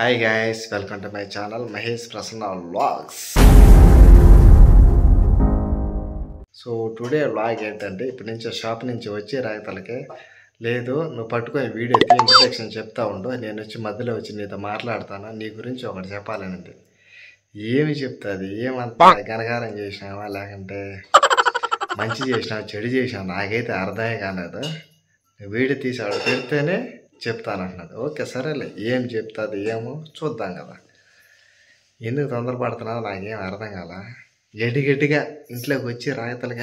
Hi guys, welcome to my channel Mahesh Prasanna Vlogs. So today vlog ఏంటంటే ఇప్పుడు నుంచి shop నుంచి వచ్చి రాయతలకే లేదు నువ్వు పట్టుకొని వీడియో ఇంట్రడక్షన్ చెప్తా ఉండు, నేను వచ్చి మధ్యలో వచ్చి నీతో మాట్లాడతాను, నీ గురించి ఒకటి చెప్పాలనంటే ఏమి చెప్తుంది, ఏమంతా గనగారం చేసినావా లేకంటే మంచి చేసినావు చెడు చేసినావు నాకైతే అర్థమే కాలేదు. వీడియో తీసి ఆడ పెడితేనే చెప్తానంటున్నది. ఓకే సరేలే, ఏం చెప్తుంది ఏమో చూద్దాం కదా. ఎందుకు తొందరపడుతున్నావు నాకేం అర్థం కాల. గట్టిగా ఇంట్లోకి వచ్చి రాయతలకి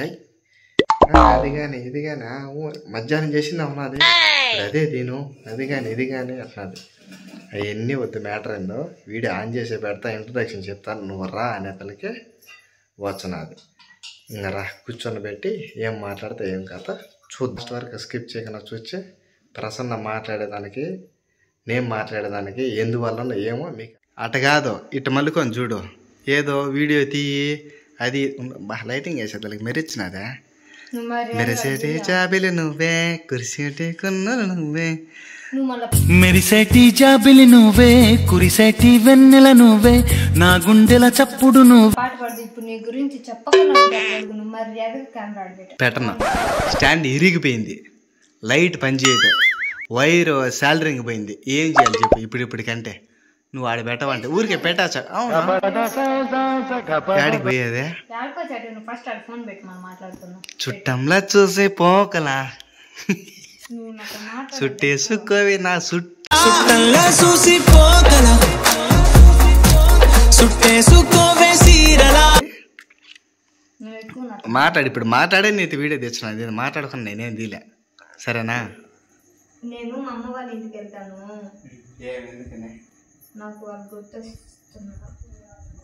అది కానీ ఇది కానీ మధ్యాహ్నం చేసింది అవునది అదే తిను అది కానీ ఇది కానీ అట్లది. అవన్నీ వద్దు, మ్యాటర్ ఏందో వీడియో ఆన్ చేసే పెడతా, ఇంట్రడక్షన్ చెప్తాను, నువ్వు రా అనేతలకి వచ్చనది. ఇంకా రా కూర్చొని పెట్టి ఏం మాట్లాడితే ఏం కథ చూద్దాం. వరకు స్కిప్ చేయకుండా చూసి ప్రసన్న మాట్లాడేదానికి నేను మాట్లాడేదానికి ఎందువల్ల ఏమో మీకు అట కాదు ఇటు మల్లుకొని చూడు, ఏదో వీడియో తీయి అది లైటింగ్ వేసేదానికి మెరిచినదే. మెరిసేటి జాబిలి నువ్వే కురిసేటి కొన్నలు నువ్వే, మెరిసేటి జాబిలి నువ్వే కురిసేటి వెన్నెల నువ్వే, నా గుండెల చప్పుడు నువ్వు. పెట్టను స్టాండ్ ఇరిగిపోయింది, లైట్ పనిచేయదు, వైర్ శాలరింగ్ పోయింది, ఏం చేయాలి చెప్పు ఇప్పటికంటే. నువ్వు ఆడ పెట్టవంటే ఊరికే పెట్టాచా ఆడికి పోయేదే. చుట్టంలా చూసే పోకలా చుట్టేసుకోవి నా చుట్టంలా చూసి పోకలా చుట్టేసుకోవే సీరలా. మాట్లాడి ఇప్పుడు మాట్లాడే నీతి వీడియో తెచ్చిన, నేను మాట్లాడుకున్నా నేనేం తీలే సరేనా. నేను మా అమ్మ వాళ్ళ ఇంటికి వెళ్తాను, నాకు వాళ్ళు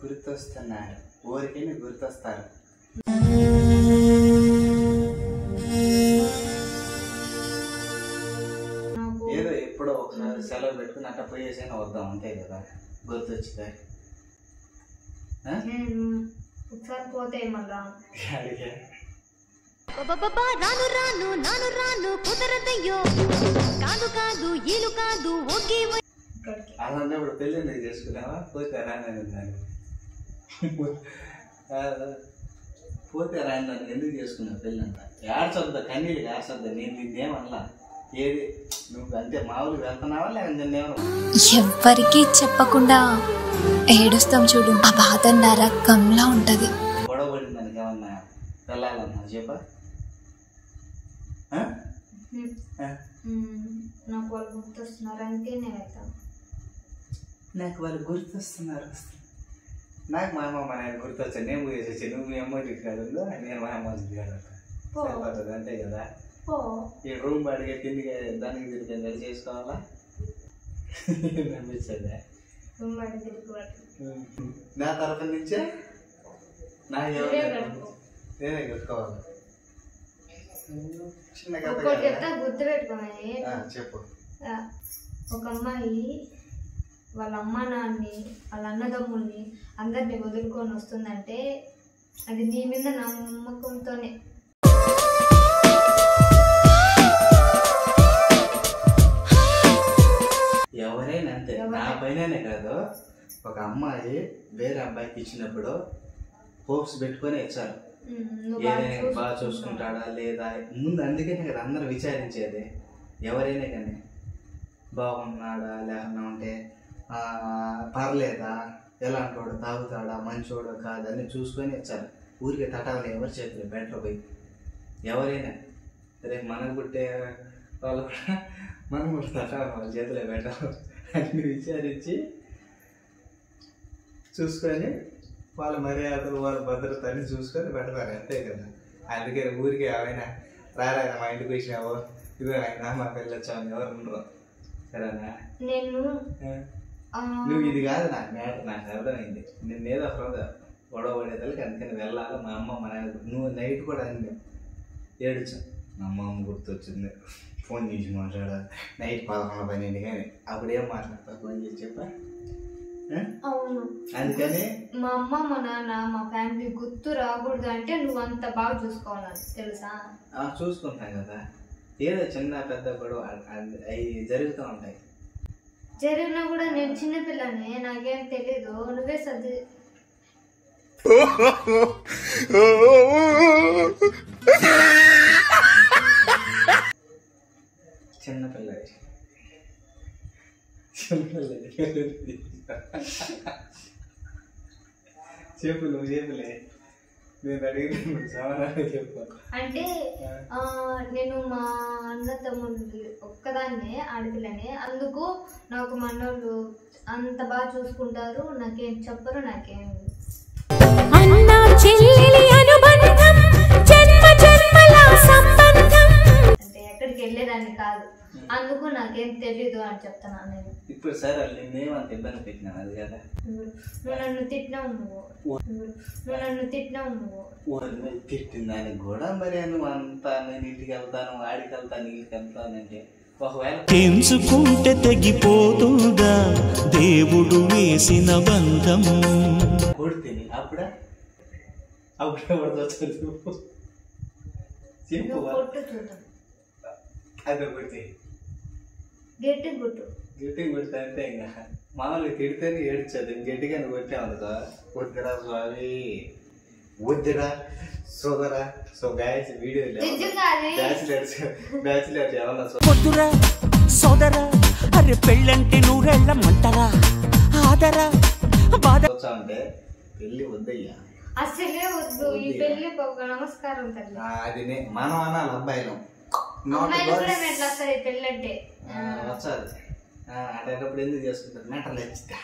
గుర్తొస్తున్నారు ఊరికే గుర్తొస్తారు. ఏదో ఎప్పుడో ఒకసారి సెలవు పెట్టుకుని అట్లా పోయేసైనా వద్దాం అంతే కదా, గుర్తొచ్చిందా. ఒకసారి పోతే మళ్ళా రాను రాను నాను రాను కుదరదయ్యో, కాదు కాదు ఈలు కాదు ఓకే. అలా ఉన్నప్పుడు పెళ్ళి ఎందుకు చేసుకున్నావా, పోతే రాని పోతే రాని దాన్ని ఎందుకు చేసుకున్నావు పెళ్ళి అంట. ఏడ్చొద్దా కన్నీళ్ళు ఏడ్చొద్దా, నేను నిన్నేమనలా. ఏది నువ్వు అంతే మామూలు వెళ్తున్నావా లేకపోతే నిన్నేమన్నా ఎవ్వరికి చెప్పకుండా ఏడుస్తాం చూడు, ఆ బాధ నరకంలా ఉంటది. గొడవ పడిన దానికి ఏమన్నా వెళ్ళాలన్నా చెప్పా. నాకు వాళ్ళు గుర్తొస్తున్నారు అందుకే నేను వెళ్తాను. నాకు వాళ్ళు గుర్తొస్తున్నారు, నాకు మా అమ్మ మా నాయన గుర్తొచ్చాను, నేను పోయేసి వచ్చి నువ్వు మీ అమ్మ కాదు నేను మా అమ్మ సరిపోతుంది అంతే కదా. ఈ రూమ్ బాడిగా తిండిగా దానికి తిరిగి చేసుకోవాలా అనిపించదా నా తరఫు నుంచే నాకు నేనే కట్టుకోవాలి. చిన్న కథ గుర్తు పెట్టుకోమని చెప్పు. ఒక అమ్మాయి వాళ్ళ అమ్మ నాన్ని వాళ్ళ అన్నదమ్ముల్ని అందరినీ వదులుకొని వస్తుందంటే అది నీ మీద నమ్మకంతోనే. ఎవరైనా అంతే, నా పైననే కాదు, ఒక అమ్మాయి వేరే అబ్బాయికి ఇచ్చినప్పుడు హోప్స్ పెట్టుకొని ఇచ్చారు, ఏదైనా బాగా చూసుకుంటాడా లేదా ముందు. అందుకనే కదా అందరూ విచారించేది, ఎవరైనా కానీ బాగున్నాడా లేకుండా ఉంటే పర్లేదా, ఎలాంటి వాడు తాగుతాడా మంచోడు కాదని చూసుకొని ఇచ్చారు. ఊరికే తటాలు ఎవరు చేతులు బెటర్ పోయి ఎవరైనా రేపు మనకు పుట్టే వాళ్ళు కూడా మనం కూడా తటాలు వాళ్ళ చేతులే బెటర్ అన్ని విచారించి చూసుకొని వాళ్ళ మర్యాదలు వాళ్ళ భద్రత అన్ని చూసుకొని పెడతారు అంతే కదా. అందుకే ఊరికే ఏమైనా రారాయన మా ఇంటికి వచ్చినావో ఇదో అయినా మా వెళ్ళొచ్చామని ఎవరు ఉండరు సరేనా. నేను నువ్వు ఇది కాదు నాకు మ్యాటర్, నాకు అర్థమైంది. నేను ఏదో ఒక గొడవ పడేదానికి అందుకని వెళ్ళాలి. మా అమ్మ మా నాయన నువ్వు నైట్ కూడా అన్ని ఏడుచా, మా అమ్మ గుర్తొచ్చింది ఫోన్ చేసి మాట్లాడాలి నైట్ 11:12 కానీ అప్పుడు ఏం మాట్లాడతా ఫోన్ చేసి చెప్పా. అవును అందుకని మా అమ్మ మా నాన్న మా ఫ్యామిలీ గుర్తు రాకూడదు అంటే నువ్వు అంత బాగా చూసుకోవాలి తెలుసా. చూసుకుంటాం కదా, ఏదో చిన్న పెద్ద గొడవ అవి జరుగుతూ ఉంటాయి. జరిగినా కూడా నేను చిన్నపిల్ల ఆడపిల్లని నాకేం తెలీదు, నువ్వే సర్ది. చిన్నపిల్ల చెప్పు, నువ్వు చెప్పులే, నేను అడిగిన సమాధానం చెప్పు. అంటే నేను మా అన్న తమ్ముడు ఒక్కదాన్నే ఆడపిల్లని, అందుకు నాకు మనోళ్ళు అంత బాగా చూసుకుంటారు, నాకేం చెప్పరు, నాకేం అన్న చెల్లెలి అనుబంధం జన్మ జన్మల సంబంధం. అంటే ఎక్కడికి వెళ్ళేదాన్ని కాదు, అందుకు నాకేం తెలీదు అని చెప్తున్నాను నేను. ఇప్పుడు సరే నేనేమంత ఇబ్బంది పెట్టినాను అది కదా, నువ్వు నన్ను తిట్టినావు, తిట్టిన దానికి కూడా మరి నువ్వు అంతా నేను ఇంటికి వెళ్తాను, ఆడికి వెళ్తాను, ఇంటికి వెళ్తానంటే ఒకవేళ తెంచుకుంటే తెగిపోతుందా దేవుడు వేసిన బంధం. కొడితేని అప్పుడే పడుతుంది చెప్పు. నువ్వు కొట్టు చూద్దాం, అది ఒకటి గట్టి కొట్టు. గట్టిగా కొడితే అంతే, ఇంకా మామూలుగా తిడితేనే ఏడ్చదు, గట్టిగా కొట్టామనుకో వద్దురా స్వామి, వద్దురా సోదరా. సో గాయస్ వీడియో బ్యాచులర్స్ ఏమన్నా పొద్దురా సోదరా, అరే పెళ్ళంటే నూరెళ్ళమంటారా, ఆదరా బాధ అంటే పెళ్ళి వద్దయ్యా, అసలే వద్దు ఈ పెళ్లి. నమస్కారం తల్లి. అది మనం అనాలి అబ్బాయిలు, అమ్మాయిలు కూడా ఎట్లా వస్తుంది పెళ్ళి అంటే వచ్చాది అటప్పుడు ఎందుకు చేసుకుంటారు మెంటల్ వచ్చిందా.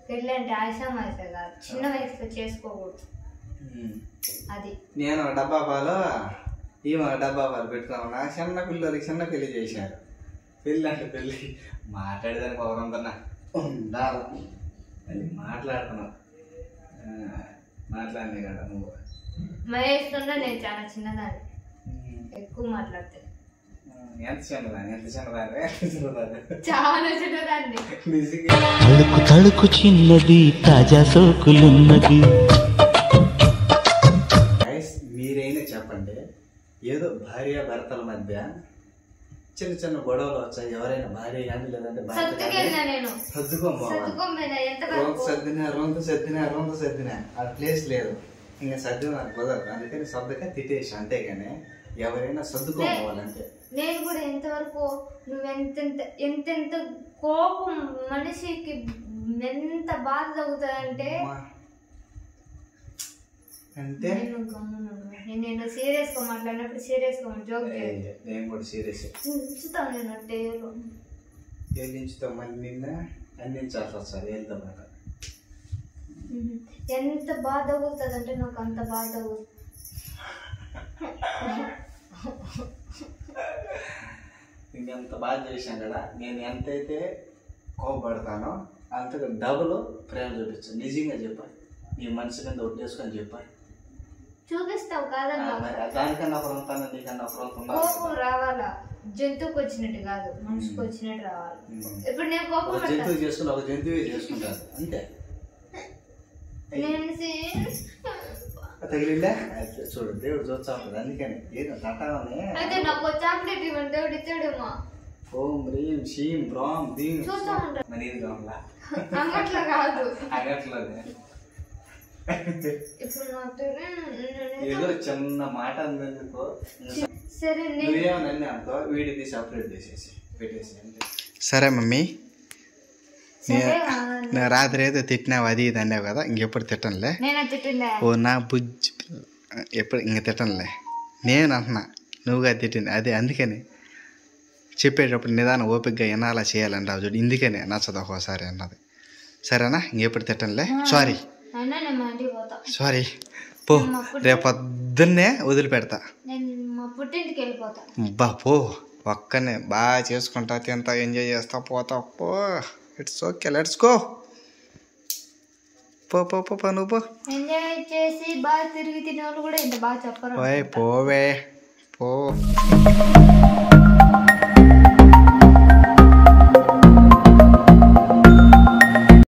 పెళ్ళి అంటే ఆశా వయసు కాదు, చిన్న వయసులో చేసుకోకూడదు అది. నేను డబ్బా పాలు ఈమె డబ్బా పాలు పెట్టుకున్నా, చిన్న పిల్లలకి చిన్న పెళ్లి చేశారు. పెళ్ళి అంటే పెళ్ళి మాట్లాడేదానికి ఒకరంతన్నా ఉండాలి, అది మాట్లాడుతున్నావు, మాట్లాడినే కదా నువ్వు. వయసులో నేను చాలా చిన్నదాన్ని, ఎక్కువ మాట్లాడితే. ఎంత చిన్నదాన్ని చాలా చిన్నదాన్ని. తళుకు తళుకు చిన్నది తాజా సోకులున్నది. మీరైనా చెప్పండి, ఏదో భార్య భర్తల మధ్య చిన్న చిన్న గొడవలు వచ్చాయి, ఎవరైనా భార్య కానీ లేదంటే సర్దినా ఆ ప్లేస్ లేదు, ఇంకా సర్ది నాకు కుదరదు, అందుకని సర్దుగా తిట్టేసి అంతేగాని ఎవరైనా సర్దుకోవాలంటే. నేను కూడా ఎంతవరకు నువ్వు ఎంతెంత కోపం మనిషికి ఎంత బాధ తగ్గుతుందంటే అంటే నేను సీరియస్ గా మాట్లాడినప్పుడు సీరియస్ గా జోక్ నేను కూడా సీరియస్ ఉంచుతాను. నేను అంటే ఏదించుతాం మళ్ళీ నిన్న అందించాల్సి వస్తుంది వెళ్తాం. ఎంత బాధ తగ్గుతుంది అంటే నాకు అంత బాధ తగ్గుతుంది. ఇంకెంత బాధ చేశాను కదా, నేను ఎంతైతే కోపపడతానో అంతగా డబుల్ ప్రేమ చూపించాను. నిజంగా చెప్పాలి, నీ మనసు మీద ఒట్టేసుకొని చెప్పాలి, చూపిస్తావు కాదన్నా. దానికన్నా ఒకరు ఉంటాను, నీకన్నా ఒకరు కోపం రావాలా, జంతువుకి వచ్చినట్టు కాదు, మనిషికి వచ్చినట్టు రావాలి. ఇప్పుడు నేను కోపం జంతువు చేసుకుని ఒక జంతువే చేసుకుంటాను అంతే. తగిలిందా చూడు, దేవుడు చూస్తా ఉంటుంది, అందుకని ఏదో తటాలని అయితే నాకు చాక్లెట్ ఇవ్వండి, దేవుడు ఇచ్చాడేమో. ఓం హ్రీం షీం బ్రాం దీం చూస్తా ఉంటాను. మనీది కావాలా అమ్మట్లా కాదు, అగట్లేదు. ఇప్పుడు ఏదో చిన్న మాట అందేందుకు సరే నువ్వేమన్నా అనుకో, వీడియో తీసి అప్లోడ్ చేసేసి పెట్టేసి. సరే మమ్మీ, నేను రాత్రి ఏదో తిట్టినావు అది ఇది అన్నావు కదా, ఇంకెప్పుడు తిట్టనులే. ఓ నా బుజ్జి ఎప్పుడు ఇంక తిట్టనులే. నేను అంటున్నా నువ్వుగా తిట్టింది అదే, అందుకని చెప్పేటప్పుడు నిదానం ఓపికగా వినాలా చేయాలంటావు చూడు, ఇందుకనే నచ్చదు ఒక్కోసారి అన్నది. సరేనా, ఇంకెప్పుడు తిట్టనులే. సారీ పో, రేపు పొద్దున్నే వదిలిపెడతా. బా పో, ఒక్కనే బాగా చేసుకుంటా, తింటా, ఎంజాయ్ చేస్తా, పోతా. పో, ఇట్స్ ఓకే, లెట్స్ గో. పో పో పో పో, నువ్వు పో. ఎంజాయ్ చేసి బాగా తిరిగి తినే వాళ్ళు కూడా ఇంత బాగా చెప్పరు. పోవే పో.